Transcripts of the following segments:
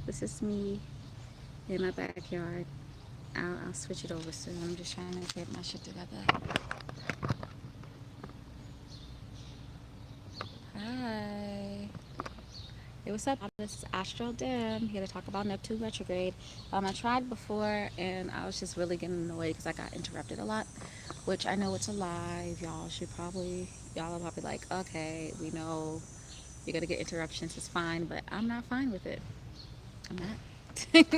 This is me in my backyard. I'll switch it over soon. I'm just trying to get my shit together. Hi. Hey, what's up? This is Astro here to talk about Neptune Retrograde. I tried before and I was just really getting annoyed because I got interrupted a lot, which I know it's a live. Y'all are probably like, okay, we know you're going to get interruptions. It's fine, but I'm not fine with it. I'm not.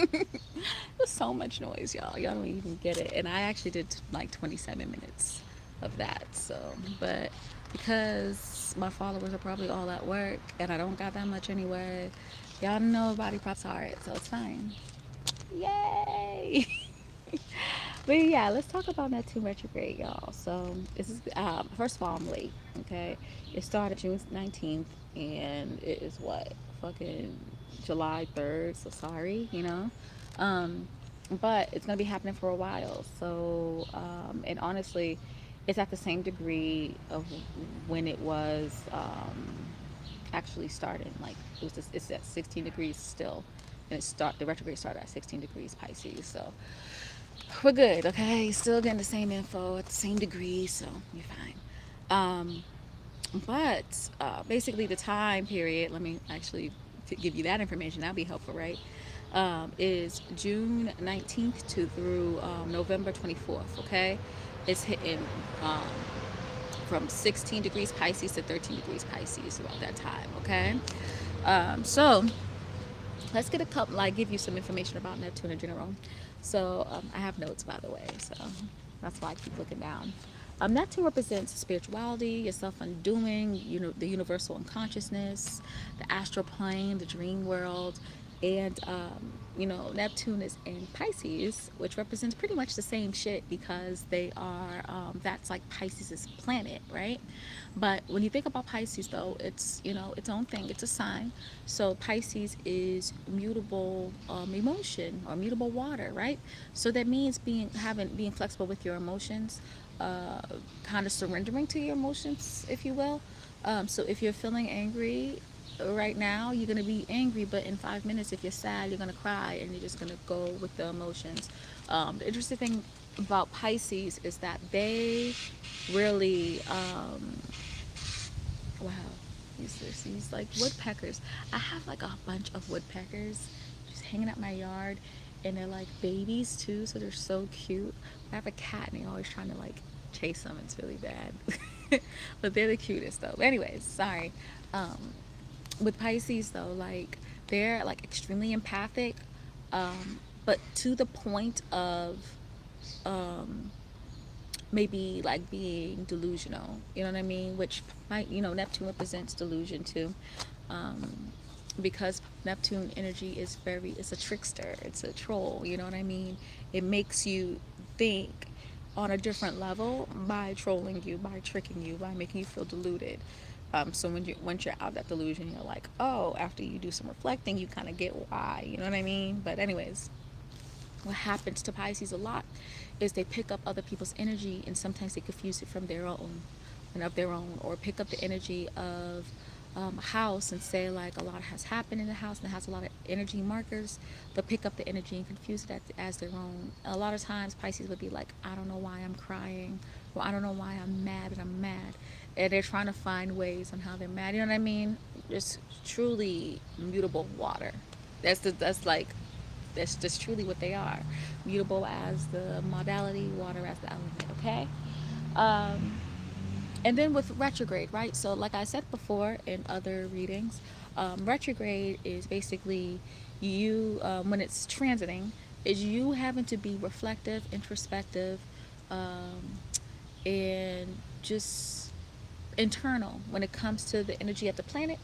There's so much noise, y'all. Y'all don't even get it. And I actually did like 27 minutes of that. So, but because my followers are probably all at work and I don't got that much anyway, y'all know body props hard, so it's fine. Yay! But yeah, let's talk about Neptune retrograde, y'all. So this is first of all, I'm late. Okay, it started June 19th, and it is what fucking July 3rd. So sorry, um, but it's gonna be happening for a while. So and honestly, it's at the same degree of when it was actually starting. Like it's at 16 degrees still, and the retrograde started at 16 degrees Pisces. So we're good, okay? Still getting the same info at the same degree, so you're fine. Um, but basically, the time period, let me actually give you that information, that'll be helpful, right? Is June 19th to through November 24th, okay? It's hitting um, from 16 degrees Pisces to 13 degrees Pisces about that time, okay? So let's get a couple, like, give you some information about Neptune in general. So I have notes, by the way, so that's why I keep looking down. Neptune represents spirituality, your self-undoing, the universal unconsciousness, the astral plane, the dream world, and Neptune is in Pisces, which represents pretty much the same shit because they are that's like Pisces' planet, right? But when you think about Pisces, though, it's its own thing. It's a sign. So Pisces is mutable emotion or mutable water, right? So that means being flexible with your emotions, uh, kind of surrendering to your emotions, if you will. So if you're feeling angry right now, you're gonna be angry, but in 5 minutes, if you're sad, you're gonna cry, and you're just gonna go with the emotions. The interesting thing about Pisces is that they really wow. These like woodpeckers. I have like a bunch of woodpeckers just hanging out my yard, and they're like babies too, so they're so cute. I have a cat, and they're always trying to like chase them. It's really bad, but they're the cutest though. But anyways, sorry. Um, with Pisces though, like they're like extremely empathic, but to the point of um, maybe like being delusional, you know what I mean, which might, Neptune represents delusion too, um, because Neptune energy is it's a trickster, it's a troll, you know what I mean. It makes you think on a different level by trolling you, by tricking you, by making you feel deluded. So once you're out of that delusion, you're like, oh, after you do some reflecting, you kind of get why, you know what I mean. But anyways, what happens to Pisces a lot is they pick up other people's energy, and sometimes they confuse it from their own and of their own, or pick up the energy of a house and say like a lot has happened in the house and it has a lot of energy markers. They'll pick up the energy and confuse it as their own. A lot of times Pisces would be like, I don't know why I'm crying, or I don't know why I'm mad, but I'm mad. And they're trying to find ways on how they're mad. You know what I mean? Just truly mutable water. That's just truly what they are. Mutable as the modality, water as the element, okay? Um, and then with retrograde, right? So, like I said before in other readings, retrograde is basically when it's transiting, is you having to be reflective, introspective, um, and just internal when it comes to the energy of the planet.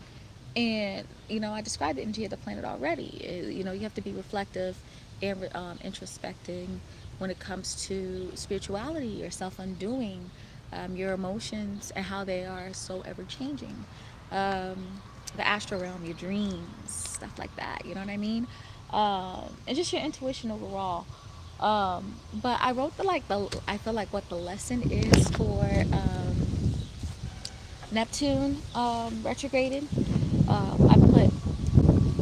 And I described the energy of the planet already. You have to be reflective and introspecting when it comes to spirituality, your self-undoing, your emotions, and how they are so ever-changing. The astral realm, your dreams, stuff like that. You know what I mean? And just your intuition overall. But I wrote I feel like what the lesson is for Neptune retrograded. I put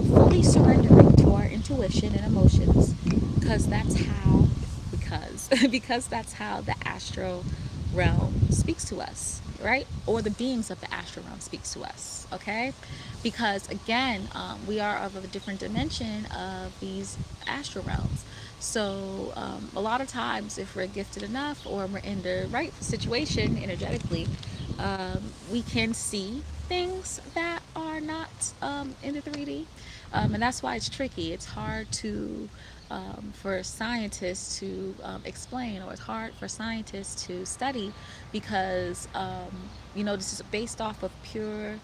fully surrendering to our intuition and emotions, because that's how, because that's how the astro realm speaks to us, right? Or the beings of the astral realm speaks to us, okay? Because again, we are of a different dimension of these astral realms. So a lot of times, if we're gifted enough or we're in the right situation energetically, we can see things that are not in the 3D. And that's why it's tricky. It's hard to for scientists to explain, or it's hard for scientists to study, because this is based off of pure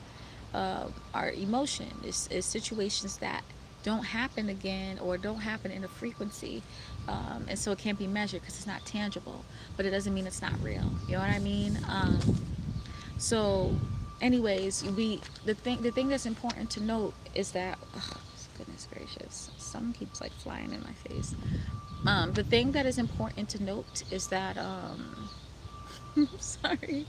our emotion. It's situations that don't happen again or don't happen in a frequency, and so it can't be measured because it's not tangible. But it doesn't mean it's not real. You know what I mean? So, anyways, the thing that's important to note is that, oh, goodness gracious, sun keeps like flying in my face. The thing that is important to note is that sorry.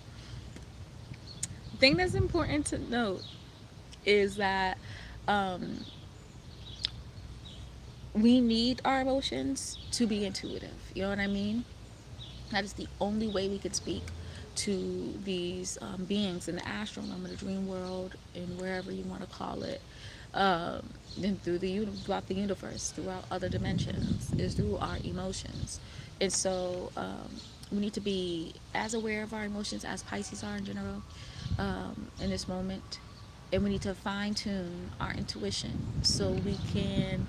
The thing that's important to note is that um, we need our emotions to be intuitive. You know what I mean? That is the only way we could speak to these beings in the astral realm, in the dream world, and wherever you want to call it, and throughout the universe, throughout other dimensions, is through our emotions. And so we need to be as aware of our emotions as Pisces are in general in this moment, and we need to fine tune our intuition so we can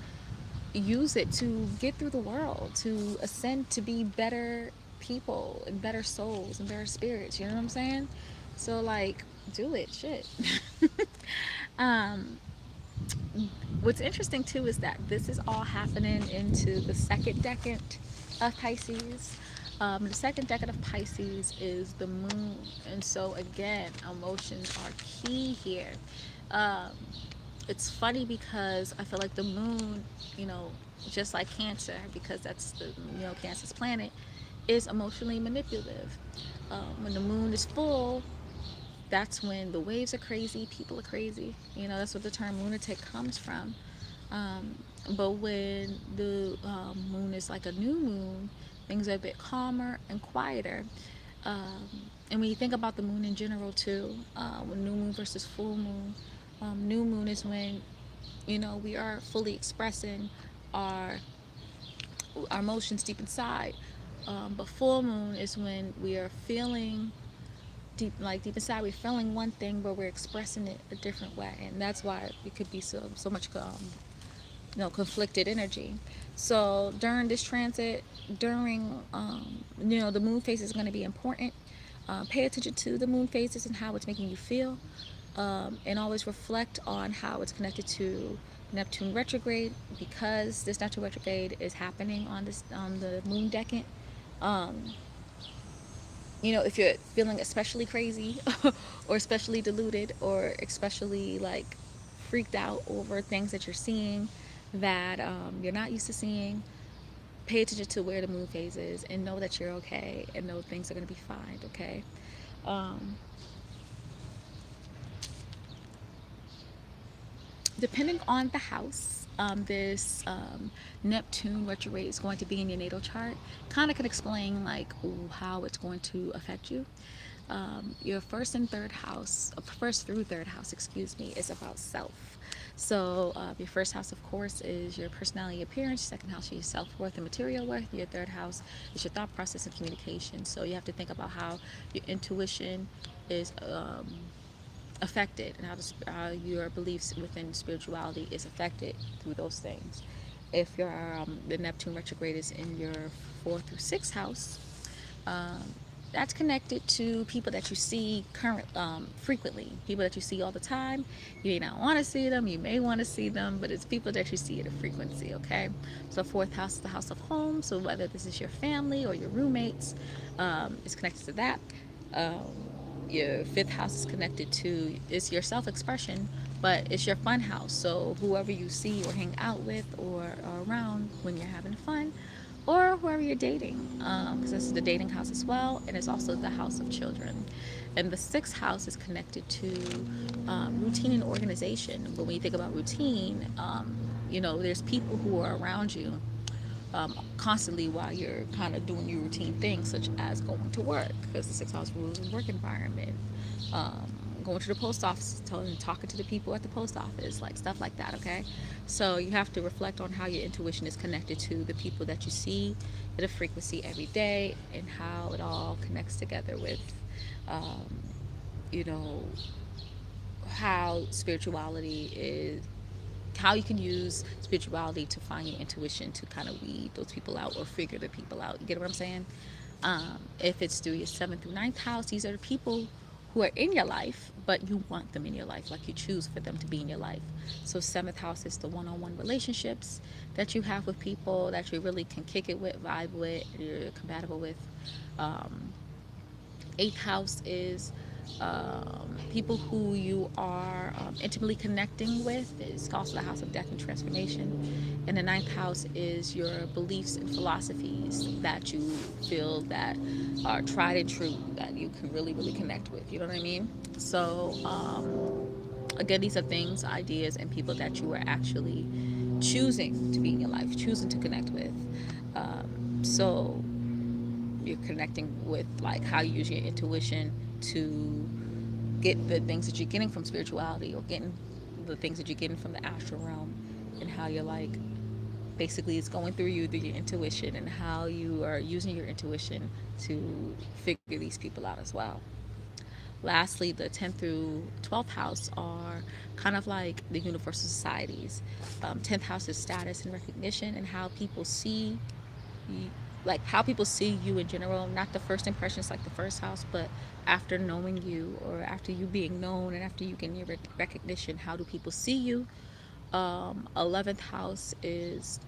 use it to get through the world, to ascend, to be better people and better souls and better spirits. You know what I'm saying? So like, do it, shit. um, what's interesting too is that this is all happening into the second decade of Pisces. The second decade of Pisces is the moon, and so again, emotions are key here. Um, it's funny because I feel like the moon, you know, just like Cancer, because that's the Cancer's planet, is emotionally manipulative. When the moon is full, that's when the waves are crazy, people are crazy. That's what the term lunatic comes from. Um, but when the moon is like a new moon, things are a bit calmer and quieter. Um, and when you think about the moon in general too, when new moon versus full moon, new moon is when we are fully expressing our our emotions deep inside. But full moon is when we are feeling deep inside, we're feeling one thing, but we're expressing it a different way, and that's why it could be so much conflicted energy. So during this transit, during the moon phase is going to be important. Pay attention to the moon phases and how it's making you feel, and always reflect on how it's connected to Neptune retrograde, because this Neptune retrograde is happening on the moon decade. Um, if you're feeling especially crazy or especially deluded or especially like freaked out over things that you're seeing that you're not used to seeing, pay attention to where the moon phase is and know that you're okay and know things are going to be fine, okay? Um, Depending on the house this Neptune retrograde is going to be in your natal chart, kind of can explain like how it's going to affect you. Your first through third house, excuse me, is about self. So your first house, of course, is your personality, appearance. Second house is your self-worth and material worth. Your third house is your thought process and communication. So you have to think about how your intuition is affected, and how your beliefs within spirituality is affected through those things. If the Neptune retrograde is in your fourth through sixth house, um, that's connected to people that you see frequently, people that you see all the time. You may not want to see them, you may want to see them, but it's people that you see at a frequency, okay? So fourth house is the house of home, so whether this is your family or your roommates, it's connected to that. um, your fifth house is connected to, it's your self-expression, but it's your fun house, so whoever you see or hang out with or around when you're having fun, or whoever you're dating, because this is the dating house as well, and it's also the house of children. And the sixth house is connected to routine and organization. But when you think about routine, there's people who are around you constantly while you're kind of doing your routine things, such as going to work, because the 6 house rules is work environment. Um, Going to the post office, talking to the people at the post office, like stuff like that. Okay, so you have to reflect on how your intuition is connected to the people that you see at a frequency every day, and how it all connects together with, um, you know, how spirituality is, how you can use spirituality to find your intuition to kind of weed those people out or figure the people out. You get what I'm saying? If it's through your seventh through ninth house, these are the people who are in your life, but you want them in your life, like you choose for them to be in your life. So seventh house is the one-on-one relationships that you have with people that you really can kick it with, vibe with, you're compatible with. Um, Eighth house is people who you are intimately connecting with. It's also the house of death and transformation. And the ninth house is your beliefs and philosophies that you feel that are tried and true, that you can really, really connect with. You know what I mean? So, again, these are things, ideas, and people that you are actually choosing to be in your life, choosing to connect with. So you're connecting with like how you use your intuition to get the things that you're getting from spirituality, or getting the things that you're getting from the astral realm, and how you're like basically it's going through you through your intuition, and how you are using your intuition to figure these people out as well. Lastly, the 10th through 12th house are kind of like the universal societies. 10th house is status and recognition, and how people see you, like how people see you in general, not the first impressions like the first house, but after knowing you, or after you being known, and after you getting your recognition, how do people see you? 11th house is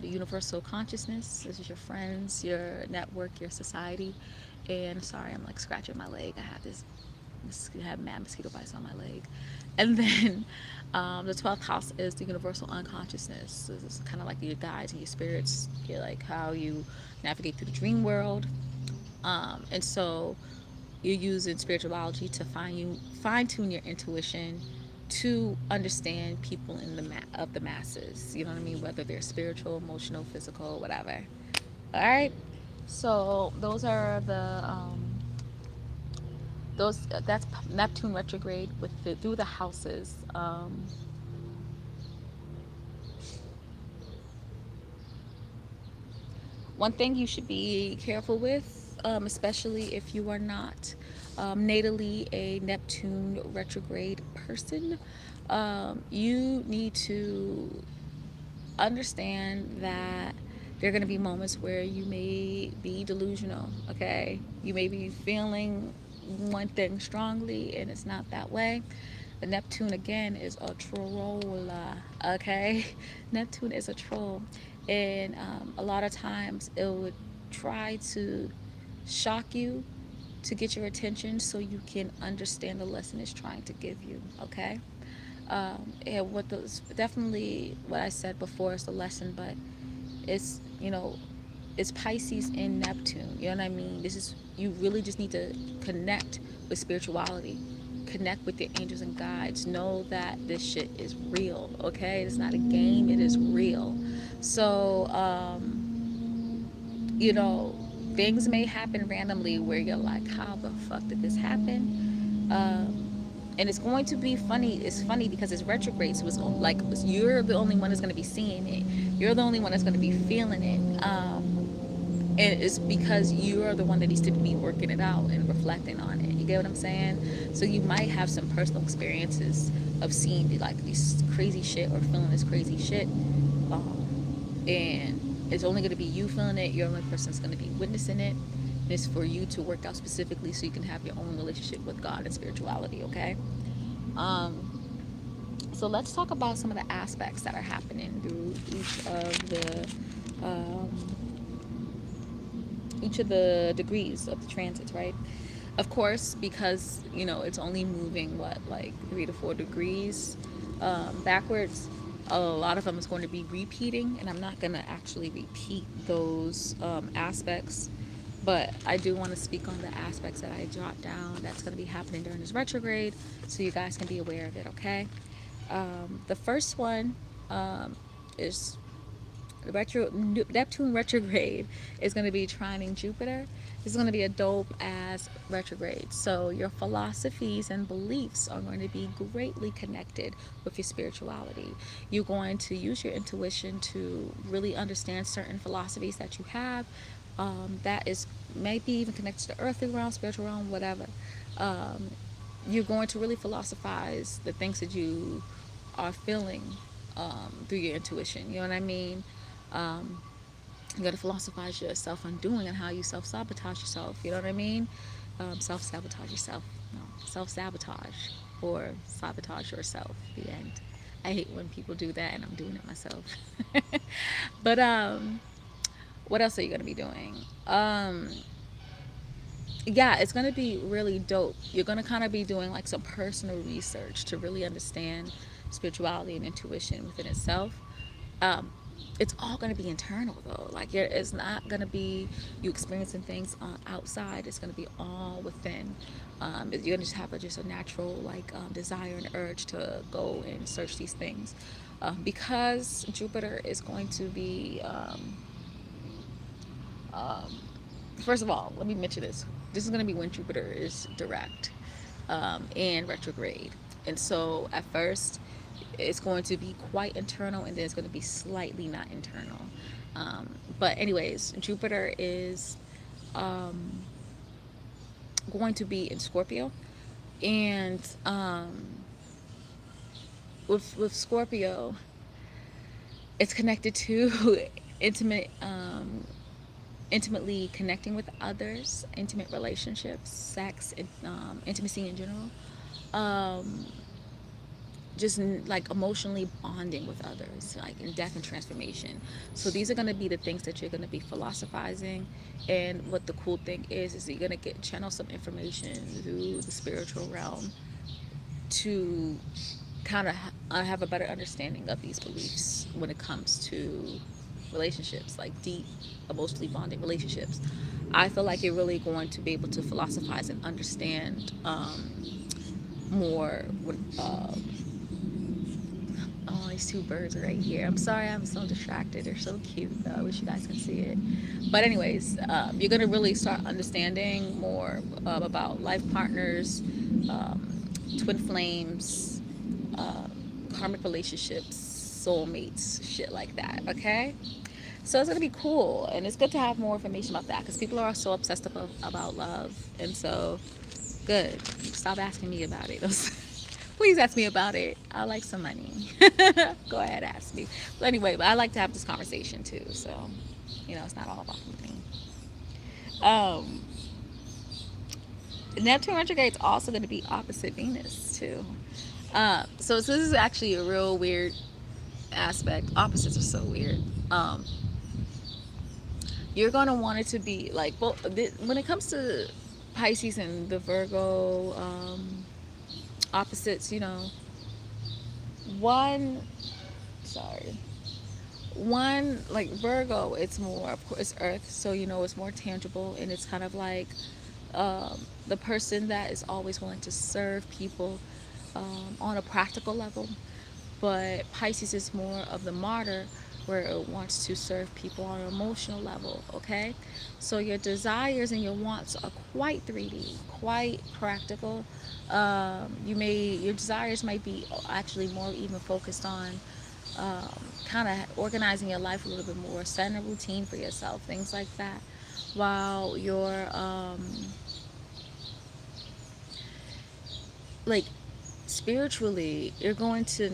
the universal consciousness. This is your friends, your network, your society. And sorry, I'm like scratching my leg. I have this, I have mad mosquito bites on my leg. And then the 12th house is the universal unconsciousness. This is kind of like your guides and your spirits, like how you navigate through the dream world. And so you're using spirituality to fine tune your intuition to understand people in the of the masses. You know what I mean? Whether they're spiritual, emotional, physical, whatever. All right. So those that's Neptune retrograde with through the houses. One thing you should be careful with, especially if you are not natally a Neptune retrograde person, you need to understand that there are going to be moments where you may be delusional. Okay, you may be feeling one thing strongly and it's not that way. The Neptune again is a troll. Okay, Neptune is a troll, and a lot of times it would try to shock you to get your attention so you can understand the lesson it's trying to give you. Okay, and what those definitely what I said before is the lesson, but it's it's Pisces in Neptune. You know what I mean? This is, you really just need to connect with spirituality, connect with your angels and guides. Know that this shit is real. Okay, it's not a game. It is real. So you know, things may happen randomly where you're like, how the fuck did this happen? And it's going to be funny. It's funny because it's retrograde, so it's like you're the only one that's going to be seeing it. You're the only one that's going to be feeling it. And it's because you are the one that needs to be working it out and reflecting on it. You get what I'm saying? So you might have some personal experiences of seeing like these crazy shit or feeling this crazy shit, and it's only going to be you feeling it. You're the only person that's going to be witnessing it. And it's for you to work out specifically so you can have your own relationship with God and spirituality. Okay. Um, so let's talk about some of the aspects that are happening through um, each of the degrees of the transits, right? Of course, because it's only moving what, like 3 to 4 degrees backwards. A lot of them is going to be repeating, and I'm not going to actually repeat those aspects, but I do want to speak on the aspects that I jot down that's going to be happening during this retrograde, so you guys can be aware of it. Okay. The first one is Neptune retrograde is going to be trining Jupiter. It's going to be a dope ass retrograde. So your philosophies and beliefs are going to be greatly connected with your spirituality. You're going to use your intuition to really understand certain philosophies that you have. That is maybe even connected to the earthly realm, spiritual realm, whatever. Um, you're going to really philosophize the things that you are feeling through your intuition. You know what I mean? Um, you got to philosophize your self undoing and how you self sabotage yourself. You know what I mean? Self sabotage yourself. No, self sabotage or sabotage yourself. The end. I hate when people do that, and I'm doing it myself. But what else are you gonna be doing? Yeah, it's gonna be really dope. You're gonna kind of be doing like some personal research to really understand spirituality and intuition within itself. Um, it's all gonna be internal though. Like it's not gonna be you experiencing things outside. It's gonna be all within. You're gonna just have just a natural like desire and urge to go and search these things, because Jupiter is going to be. Um, First of all, let me mention this. This is going to be when Jupiter is direct and retrograde. And so at first, it's going to be quite internal and then it's going to be slightly not internal. But, anyways, Jupiter is going to be in Scorpio. And with Scorpio, it's connected to intimate intimately connecting with others, intimate relationships, sex, intimacy in general, um, just like emotionally bonding with others, like in death and transformation. So these are going to be the things that you're going to be philosophizing. And what the cool thing is you're going to get channel some information through the spiritual realm to kind of have a better understanding of these beliefs when it comes to relationships, like deep, emotionally bonding relationships. I feel like you're really going to be able to philosophize and understand more. Oh, these two birds are right here. I'm sorry, I'm so distracted. They're so cute, though. I wish you guys could see it. But, anyways, you're going to really start understanding more about life partners, twin flames, karmic relationships, soulmates, shit like that, okay? So it's gonna be cool, and it's good to have more information about that because people are so obsessed about love, and so good. Stop asking me about it. Please ask me about it. I like some money. Go ahead, ask me. But anyway, I like to have this conversation too, so it's not all about me. Um, Neptune retrograde is also going to be opposite Venus too. So this is actually a real weird aspect. Opposites are so weird. You're going to want it to be like both when it comes to Pisces and the Virgo opposites. One, sorry, one like Virgo, it's more, of course, Earth, so it's more tangible, and it's kind of like the person that is always willing to serve people on a practical level. But Pisces is more of the martyr, where it wants to serve people on an emotional level, okay? So your desires and your wants are quite 3D, quite practical. Your desires might be actually more even focused on kind of organizing your life a little bit more, setting a routine for yourself, things like that. While your like spiritually, you're going to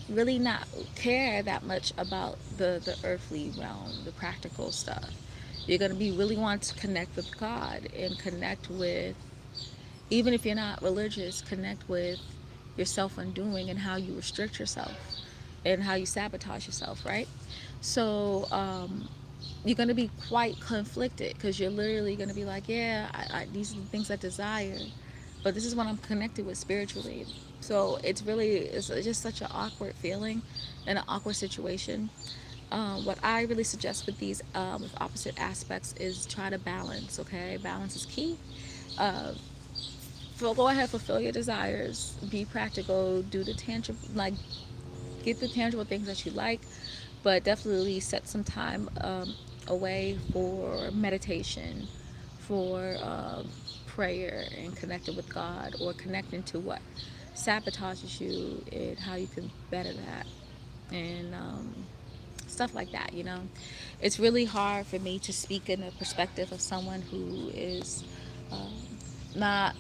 really not care that much about the earthly realm, the practical stuff. You're going to be really want to connect with God and connect with, even if you're not religious, connect with your self undoing and how you restrict yourself and how you sabotage yourself, right? So you're going to be quite conflicted because you're literally going to be like, yeah, these are the things I desire, but this is what I'm connected with spiritually. So it's just such an awkward feeling and an awkward situation. What I really suggest with these with opposite aspects is try to balance. Okay, balance is key. Uh, go ahead, fulfill your desires, be practical, do the tangible, like get the tangible things that you like, but definitely set some time away for meditation, for prayer, and connecting with God, or connecting to what sabotages you and how you can better that, and stuff like that. It's really hard for me to speak in the perspective of someone who is not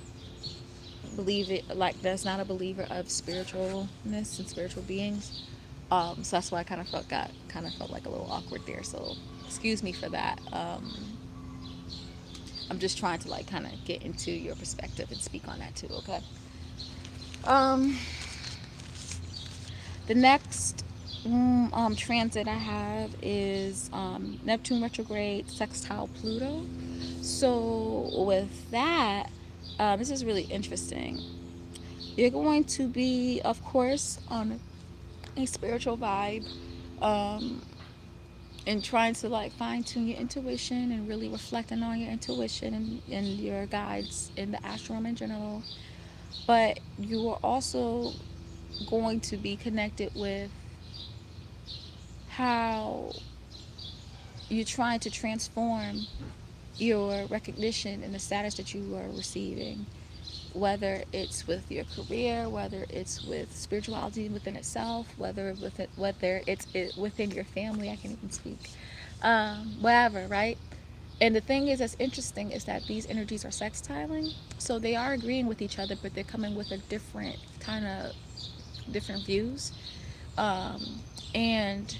believe it like that's not a believer of spiritualness and spiritual beings. So that's why I kind of felt like a little awkward there. So excuse me for that. I'm just trying to like kind of get into your perspective and speak on that too. Okay. Um, the next transit I have is Neptune retrograde sextile Pluto. So with that, this is really interesting. You're going to be, of course, on a spiritual vibe, um, and trying to like fine tune your intuition and really reflecting on your intuition and your guides in the astral in general. But you are also going to be connected with how you're trying to transform your recognition and the status that you are receiving, whether it's with your career, whether it's with spirituality within itself, whether within your family. I can't even speak. Whatever, right? And the thing is that's interesting is that these energies are sextiling, so they are agreeing with each other, but they're coming with a different kind of different views. And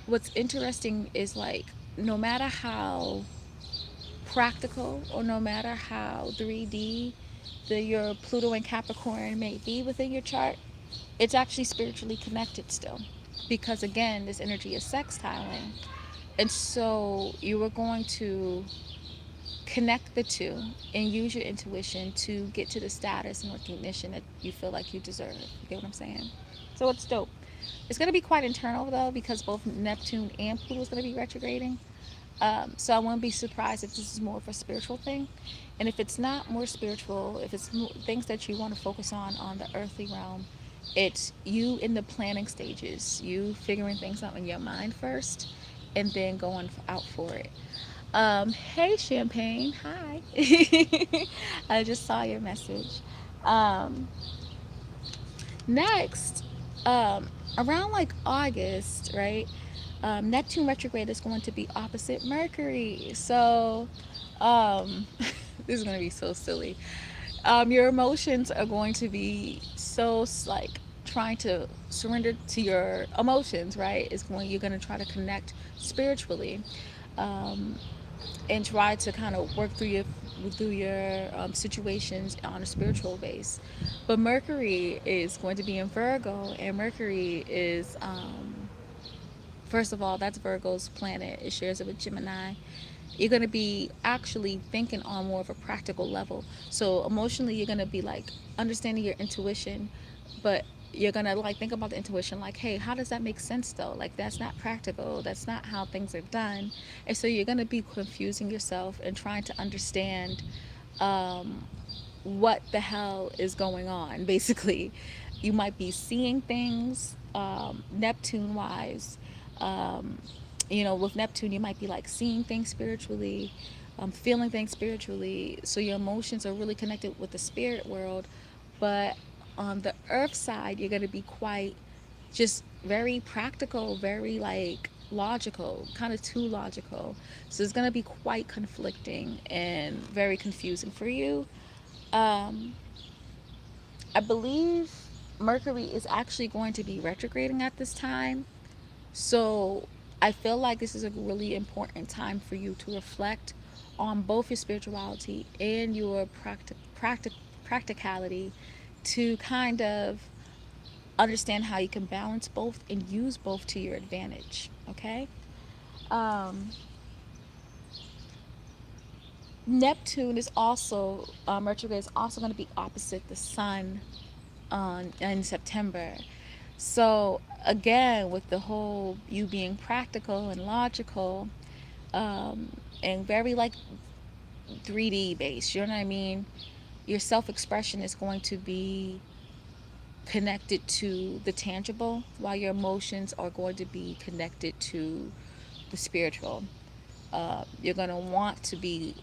what's interesting is like no matter how practical or no matter how 3D your Pluto and Capricorn may be within your chart, it's actually spiritually connected still. Because again, this energy is sextiling. And so you are going to connect the two and use your intuition to get to the status and recognition that you feel like you deserve. You get what I'm saying? So it's dope. It's going to be quite internal though, because both Neptune and Pluto is going to be retrograding. So I won't be surprised if this is more of a spiritual thing. And if it's not more spiritual, if it's things that you want to focus on the earthly realm, it's you in the planning stages, you figuring things out in your mind first, and then going out for it. Hey, Champagne. Hi. I just saw your message. Um, Next, around like August, right? Neptune retrograde is going to be opposite Mercury. So, this is going to be so silly. Your emotions are going to be so like trying to surrender to your emotions, right? You're going to try to connect spiritually. Um, and try to kind of work through your situations on a spiritual base. But Mercury is going to be in Virgo, and Mercury is first of all, that's Virgo's planet. It shares it with Gemini. You're going to be actually thinking on more of a practical level. So emotionally, you're going to be like understanding your intuition, but you're going to like think about the intuition like, hey, how does that make sense though? Like, that's not practical. That's not how things are done. And so you're going to be confusing yourself and trying to understand um, what the hell is going on, basically. You might be seeing things Neptune wise. Um, with Neptune, you might be like seeing things spiritually, feeling things spiritually. So your emotions are really connected with the spirit world. But on the earth side, you're going to be quite just very practical, very like logical, kind of too logical. So it's going to be quite conflicting and very confusing for you. Um, I believe Mercury is actually going to be retrograding at this time. So I feel like this is a really important time for you to reflect on both your spirituality and your practicality to kind of understand how you can balance both and use both to your advantage. Okay? Um, Neptune is also, retrograde is also going to be opposite the sun in September. So again, with the whole you being practical and logical, and very like 3D based, you know what I mean? Your self expression is going to be connected to the tangible, while your emotions are going to be connected to the spiritual. You're going to want to be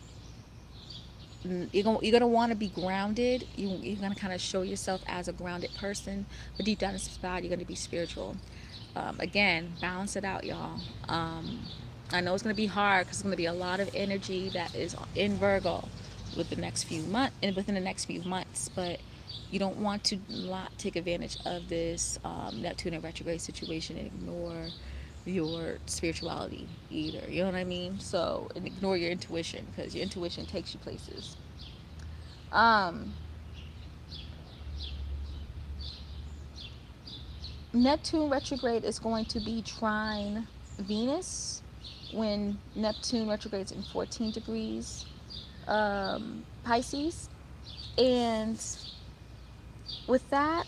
you're gonna want to be grounded. You're gonna kind of show yourself as a grounded person, but deep down inside, you're gonna be spiritual. Again, balance it out, y'all. I know it's gonna be hard because it's gonna be a lot of energy that is in Virgo with the next few months and within the next few months, but you don't want to not take advantage of this Neptune and retrograde situation and ignore your spirituality either. You know what I mean? So, and ignore your intuition, because your intuition takes you places. Um, Neptune retrograde is going to be trine Venus when Neptune retrogrades in 14 degrees Pisces. And with that,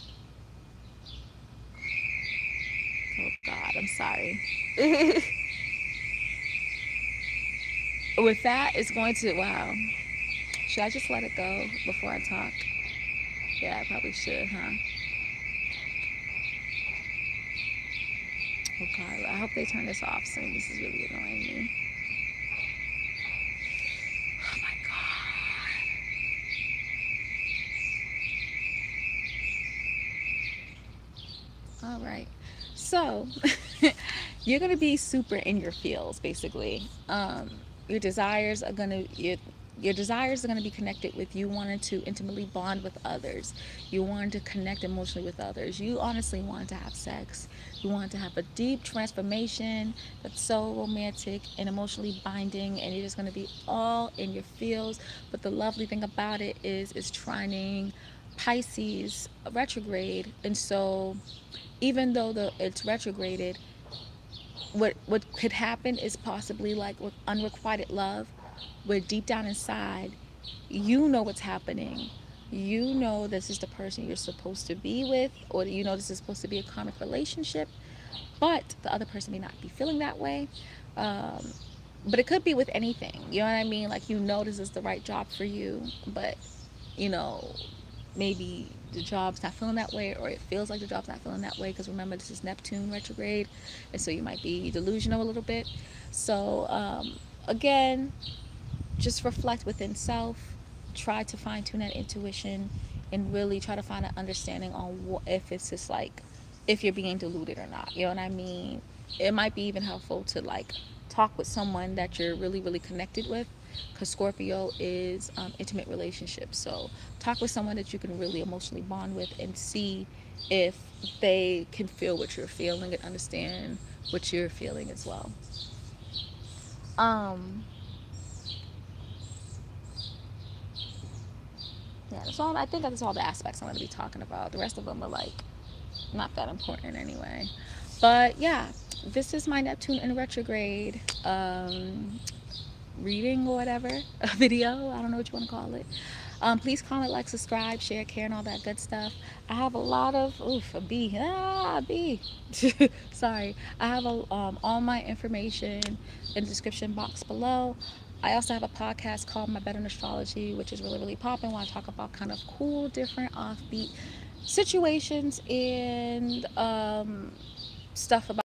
oh God, I'm sorry. With that, it's going to, wow. Should I just let it go before I talk? Yeah, I probably should, huh? Oh God, I hope they turn this off soon. This is really annoying me. Oh my God. All right. So, you're going to be super in your feels, basically. Your desires are going to, your desires are going to be connected with you wanting to intimately bond with others. You want to connect emotionally with others. You honestly want to have sex. You want to have a deep transformation that's so romantic and emotionally binding, and you're just going to be all in your feels. But the lovely thing about it is it's trining Pisces retrograde, and so even though it's retrograded, what could happen is possibly like with unrequited love, where deep down inside, you know what's happening. You know this is the person you're supposed to be with, or you know this is supposed to be a karmic relationship, but the other person may not be feeling that way. Um, but it could be with anything. You know what I mean? Like, you know this is the right job for you, but you know, maybe the job's not feeling that way, or it feels like the job's not feeling that way, because remember, this is Neptune retrograde, and so you might be delusional a little bit. So again, just reflect within self, try to fine tune that intuition, and really try to find an understanding on if it's just like, if you're being deluded or not. You know what I mean? It might be even helpful to like talk with someone that you're really, really connected with, because Scorpio is intimate relationships. So talk with someone that you can really emotionally bond with and see if they can feel what you're feeling and understand what you're feeling as well. Um, Yeah, that's all. I think that's all the aspects I'm going to be talking about. The rest of them are like not that important anyway. But yeah, this is my Neptune in retrograde reading or whatever, a video. I don't know what you want to call it. Please comment, like, subscribe, share, care, and all that good stuff. I have a lot of a bee, a bee. Sorry, I have all my information in the description box below. I also have a podcast called My Bed and Astrology, which is really, really popping. When I talk about kind of cool, different, offbeat situations and stuff about